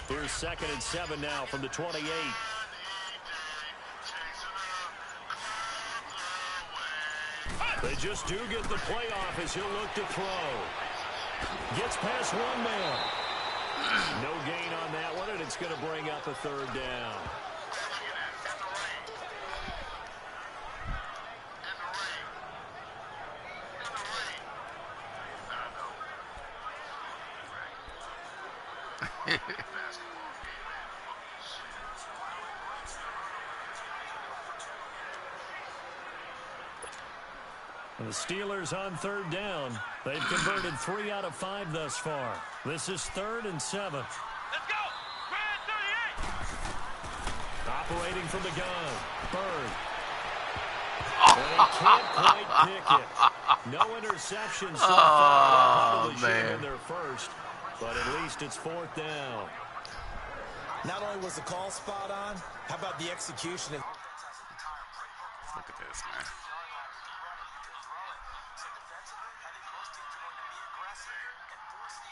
Here's 2nd and 7 now from the 28. They just do get the play off as he'll look to throw. Gets past one man. No gain on that one, and it's going to bring up a 3rd down. The Steelers on 3rd down. They've converted 3 out of 5 thus far. This is 3rd and 7. Let's go! Grand 38! Operating from the gun. Bird. They can't quite pick it. No interceptions so far. Probably should have been their first, but at least it's 4th down. Not only was the call spot on, how about the execution? Look at this, man.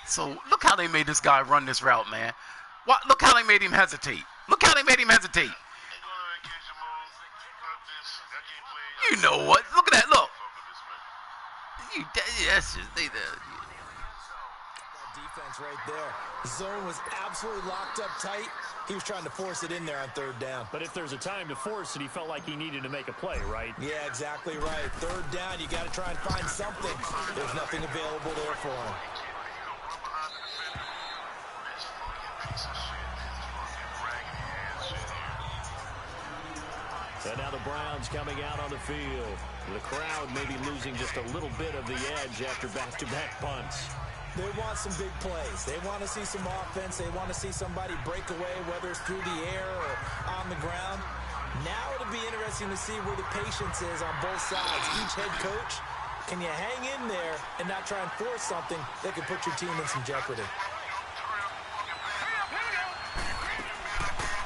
So look how they made this guy run this route, man. Look how they made him hesitate. Look how they made him hesitate. You know what? Look at that. Look. That's just they there. That defense right there. Zone was absolutely locked up tight. He was trying to force it in there on 3rd down. But if there's a time to force it, he felt like he needed to make a play, right? Yeah, exactly right. 3rd down, you got to try and find something. There's nothing available there for him. And now the Browns coming out on the field. The crowd maybe losing just a little bit of the edge after back-to-back punts. They want some big plays. They want to see some offense. They want to see somebody break away, whether it's through the air or on the ground. Now it'll be interesting to see where the patience is on both sides. Each head coach, can you hang in there and not try and force something that could put your team in some jeopardy?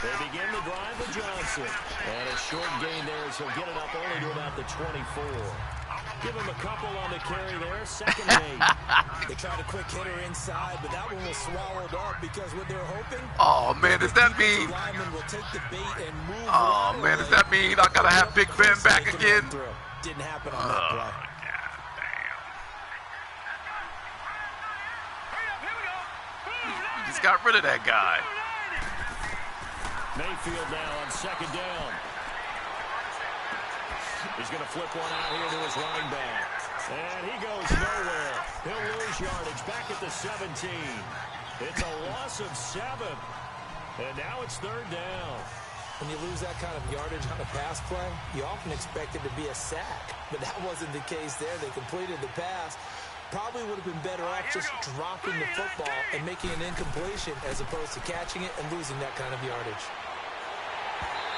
They begin the drive with Johnson. And a short gain there as he'll get it up only to about the 24. Give him a couple on the carry there. 2nd and 8. They tried a quick hitter inside, but that one was swallowed up because what they're hoping. Oh man, does that mean? Will take the bait and move. Oh man, does that mean I gotta have Big Ben back again? Didn't happen on that play. You just got rid of that guy. Mayfield now on 2nd down. He's going to flip one out here to his running back. And he goes nowhere. He'll lose yardage back at the 17. It's a loss of 7. And now it's 3rd down. When you lose that kind of yardage on a pass play, you often expect it to be a sack. But that wasn't the case there. They completed the pass. Probably would have been better off just dropping the football and making an incompletion as opposed to catching it and losing that kind of yardage.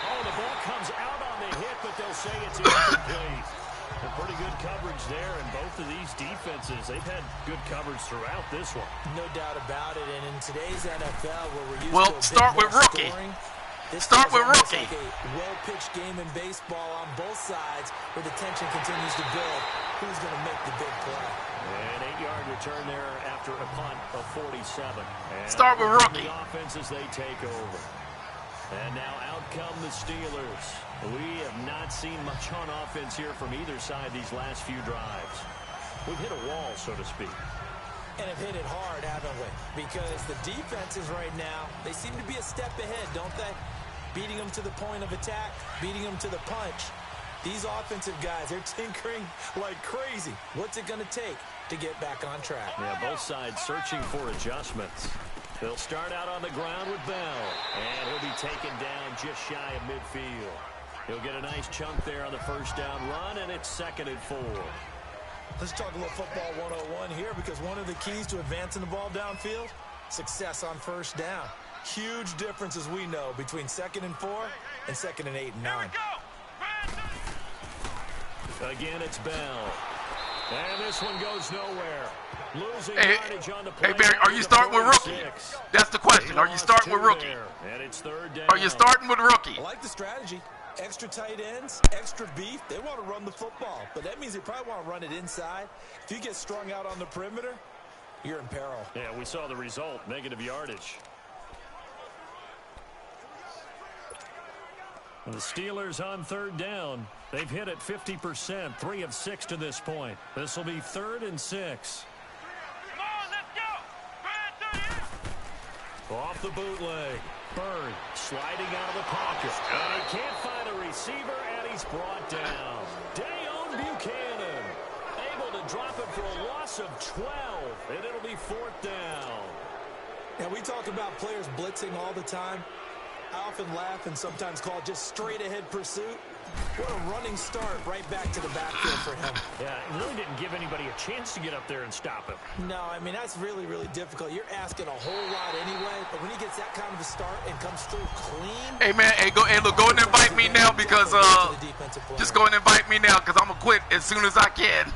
Oh, the ball comes out on the hit, but they'll say it's incomplete. A pretty good coverage there, and both of these defenses, they've had good coverage throughout this one. No doubt about it, and in today's NFL, where we're used to start with rookie. Start with rookie. Like a well-pitched game in baseball on both sides, where the tension continues to build. Who's going to make the big play? An 8-yard return there after a punt of 47. And start with rookie. The offense as they take over. And now out come the Steelers. We have not seen much on offense here from either side these last few drives. We've hit a wall, so to speak. And have hit it hard, haven't we? Because the defenses right now, they seem to be a step ahead, don't they? Beating them to the point of attack, beating them to the punch. These offensive guys, they're tinkering like crazy. What's it going to take to get back on track? Yeah, both sides searching for adjustments. They'll start out on the ground with Bell. And he'll be taken down just shy of midfield. He'll get a nice chunk there on the first down run, and it's 2nd and 4. Let's talk a little football 101 here, because one of the keys to advancing the ball downfield, success on first down. Huge difference, as we know, between 2nd and 4 and 2nd and 8 and 9. Again, it's Bell. And this one goes nowhere. Losing yardage on the play. Hey, Barry, are you starting with rookie? That's the question. Are you starting with rookie? And it's 3rd down. Are you starting with rookie? I like the strategy. Extra tight ends, extra beef. They want to run the football, but that means they probably want to run it inside. If you get strung out on the perimeter, you're in peril. Yeah, we saw the result, negative yardage. And the Steelers on 3rd down. They've hit it 50%, 3 of 6 to this point. This will be 3rd and 6. Come on, let's go. Off the bootleg. Bird sliding out of the pocket. And he can't find a receiver, and he's brought down. Dayon Buchanan able to drop it for a loss of 12, and it'll be 4th down. Now, we talk about players blitzing all the time. I often laugh and sometimes call it just straight-ahead pursuit. What a running start right back to the backfield for him. Yeah, it really didn't give anybody a chance to get up there and stop him. No, I mean, that's really, really difficult. You're asking a whole lot anyway, but when he gets that kind of a start and comes through clean... Hey, man, look, go and invite me now because, just go and invite me now because I'm going to quit as soon as I can.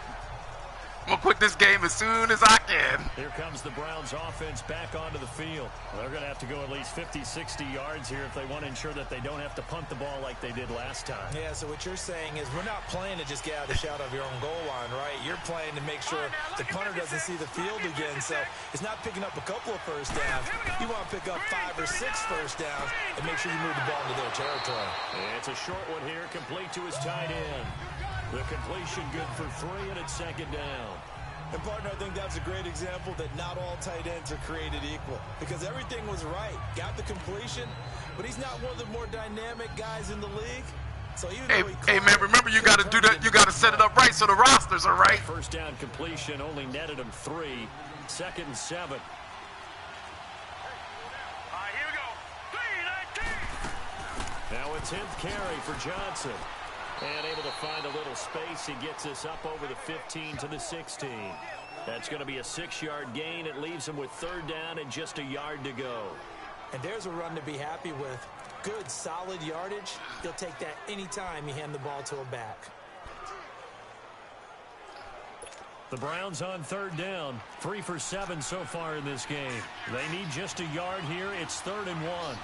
I'm going to quit this game as soon as I can. Here comes the Browns offense back onto the field. They're going to have to go at least 50, 60 yards here if they want to ensure that they don't have to punt the ball like they did last time. Yeah, so what you're saying is we're not playing to just get out of the shadow of your own goal line, right? You're playing to make sure the punter doesn't see the field again. So it's not picking up a couple of first downs. You want to pick up 5 or 6 first downs and make sure you move the ball into their territory. It's a short one here, complete to his tight end. The completion good for 3, and it's 2nd down. And, partner, I think that's a great example that not all tight ends are created equal, because everything was right. Got the completion, but he's not one of the more dynamic guys in the league. So even hey, man, remember you got to do that. You got to set it up right so the rosters are right. First down completion only netted him 3. 2nd and 7. All right, here we go. 3-19. Now a 10th carry for Johnson. And able to find a little space. He gets us up over the 15 to the 16. That's going to be a 6-yard gain. It leaves him with 3rd down and just a yard to go. And there's a run to be happy with. Good, solid yardage. He'll take that anytime you hand the ball to a back. The Browns on 3rd down. 3 for 7 so far in this game. They need just a yard here. It's 3rd and 1.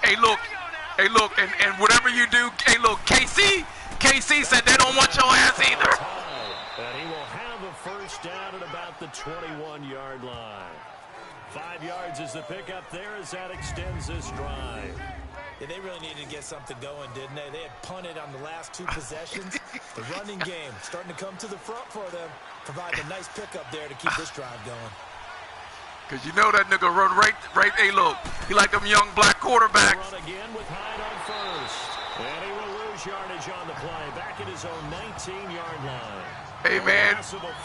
Hey, look, and whatever you do, hey, look, KC said they don't want your ass either. And he will have a first down at about the 21-yard line. 5 yards is the pickup there as that extends this drive. Yeah, they really needed to get something going, didn't they? They had punted on the last 2 possessions. The running game starting to come to the front for them. Providing a nice pickup there to keep this drive going. Because you know that nigga run right, hey, look, he like them young black quarterbacks. Run again with Hyde on first. And he will lose yardage on the play, back at his own 19-yard line. Hey, man, start with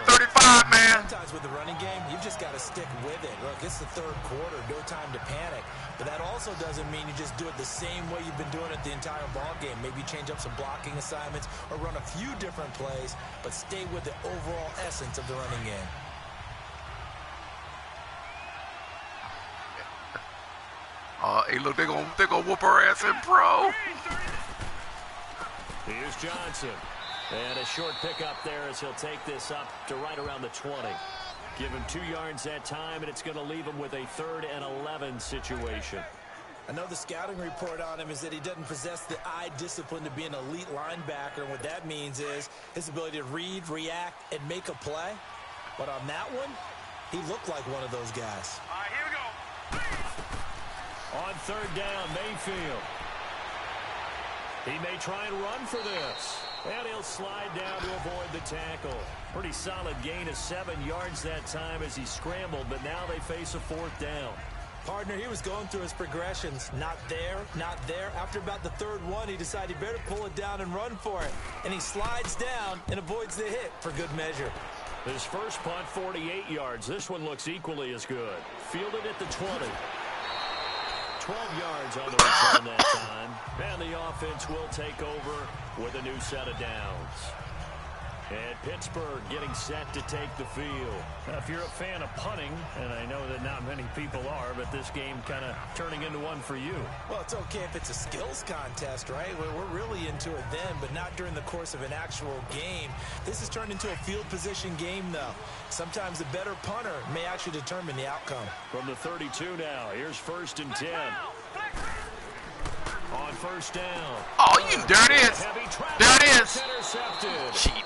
35, man. Sometimes with the running game, you've just got to stick with it. Look, it's the 3rd quarter, no time to panic. But that also doesn't mean you just do it the same way you've been doing it the entire ball game. Maybe change up some blocking assignments or run a few different plays, but stay with the overall essence of the running game. Hey, look, they gonna whoop our ass in pro. Here's Johnson. And a short pickup there as he'll take this up to right around the 20. Give him 2 yards that time, and it's going to leave him with a 3rd and 11 situation. I know the scouting report on him is that he doesn't possess the eye discipline to be an elite linebacker. And what that means is his ability to read, react, and make a play. But on that one, he looked like one of those guys. All right, here we go. On 3rd down, Mayfield. He may try and run for this. And he'll slide down to avoid the tackle. Pretty solid gain of 7 yards that time as he scrambled, but now they face a 4th down. Partner, he was going through his progressions. Not there, not there. After about the 3rd one, he decided he better pull it down and run for it. And he slides down and avoids the hit for good measure. His first punt, 48 yards. This one looks equally as good. Fielded at the 20. 12 yards on the return that time. And the offense will take over with a new set of downs. And Pittsburgh getting set to take the field. If you're a fan of punting, and I know that not many people are, but this game kind of turning into one for you. Well, it's okay if it's a skills contest, right? We're really into it then, but not during the course of an actual game. This has turned into a field position game, though. Sometimes the better punter may actually determine the outcome. From the 32 now, here's 1st and 10. On 1st down. Oh, there it is. There it is. Intercepted. Cheating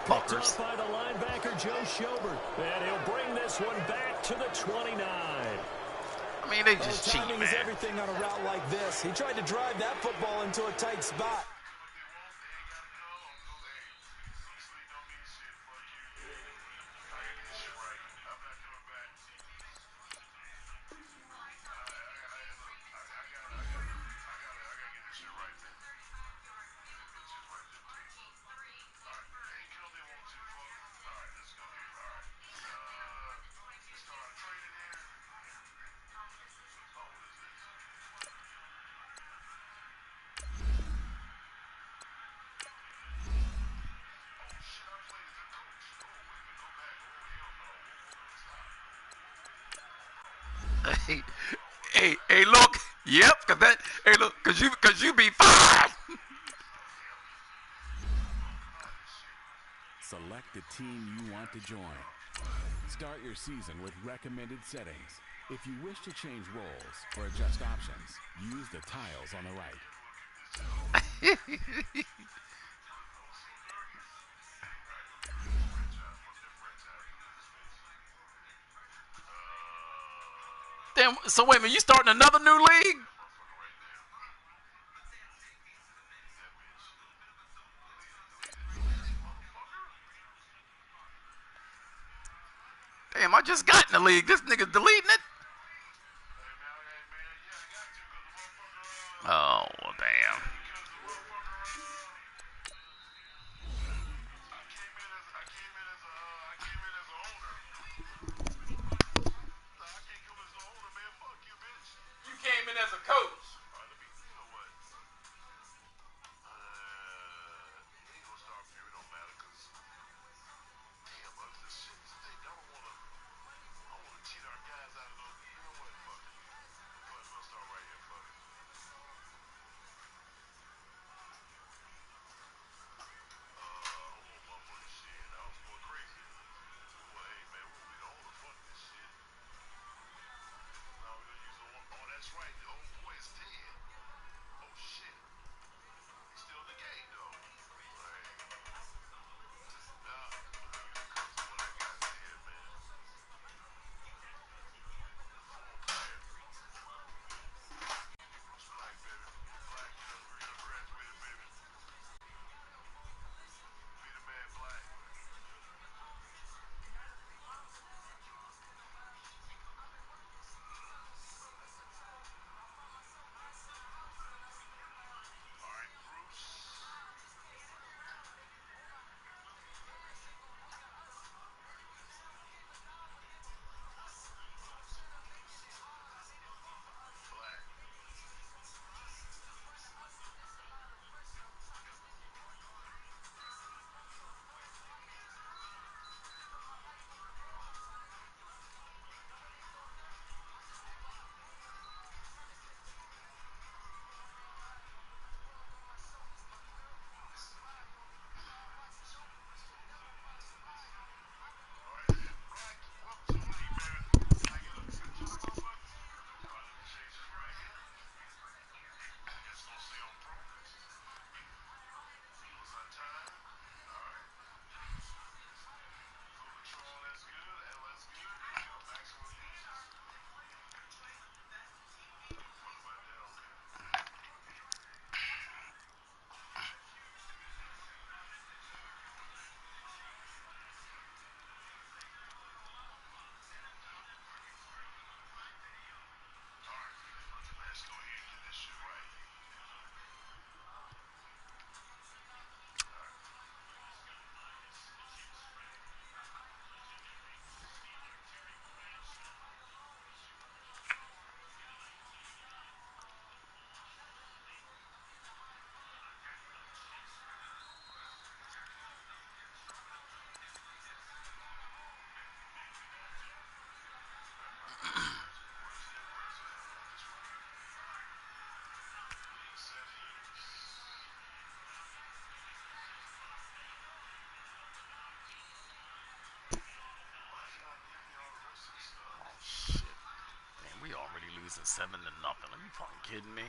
Picked motherfuckers. up by the linebacker, Joe Schobert. And he'll bring this one back to the 29. I mean, they just cheat, timing man. is everything on a route like this. He tried to drive that football into a tight spot. Hey, look. Yep, cause you be fine. Select the team you want to join. Start your season with recommended settings. If you wish to change roles or adjust options, use the tiles on the right. Damn, so wait a minute, you starting another new league? Damn, I just got in the league. This nigga deleting it? Oh, well, damn. You came in as a coach. Cheat our guys out of losing 7-0. Are you fucking kidding me?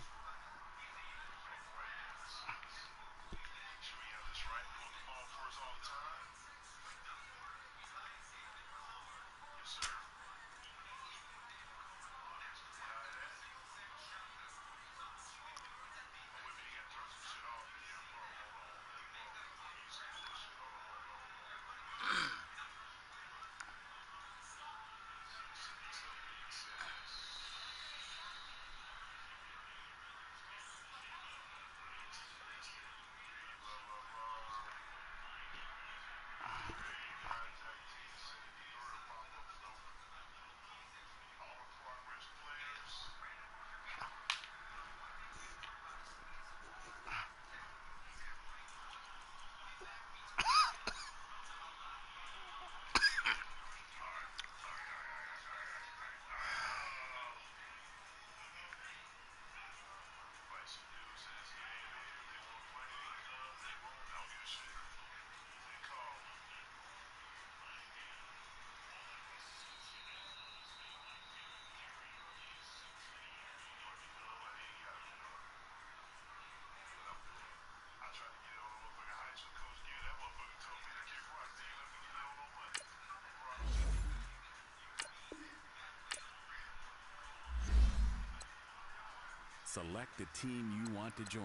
Select the team you want to join.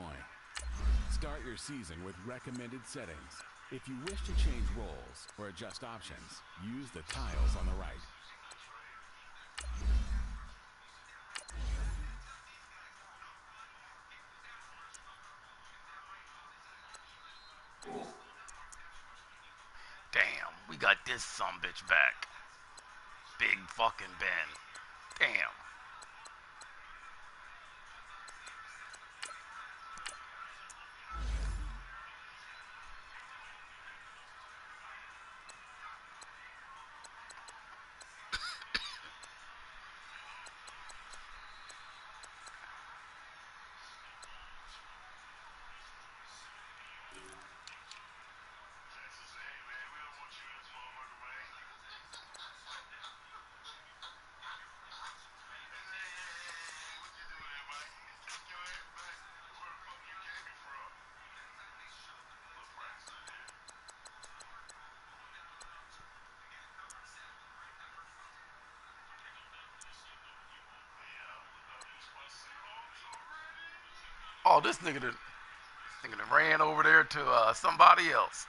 Start your season with recommended settings. If you wish to change roles or adjust options, use the tiles on the right. Damn, we got this sumbitch back. Big fucking Ben. Damn. Oh, this nigga done ran over there to somebody else.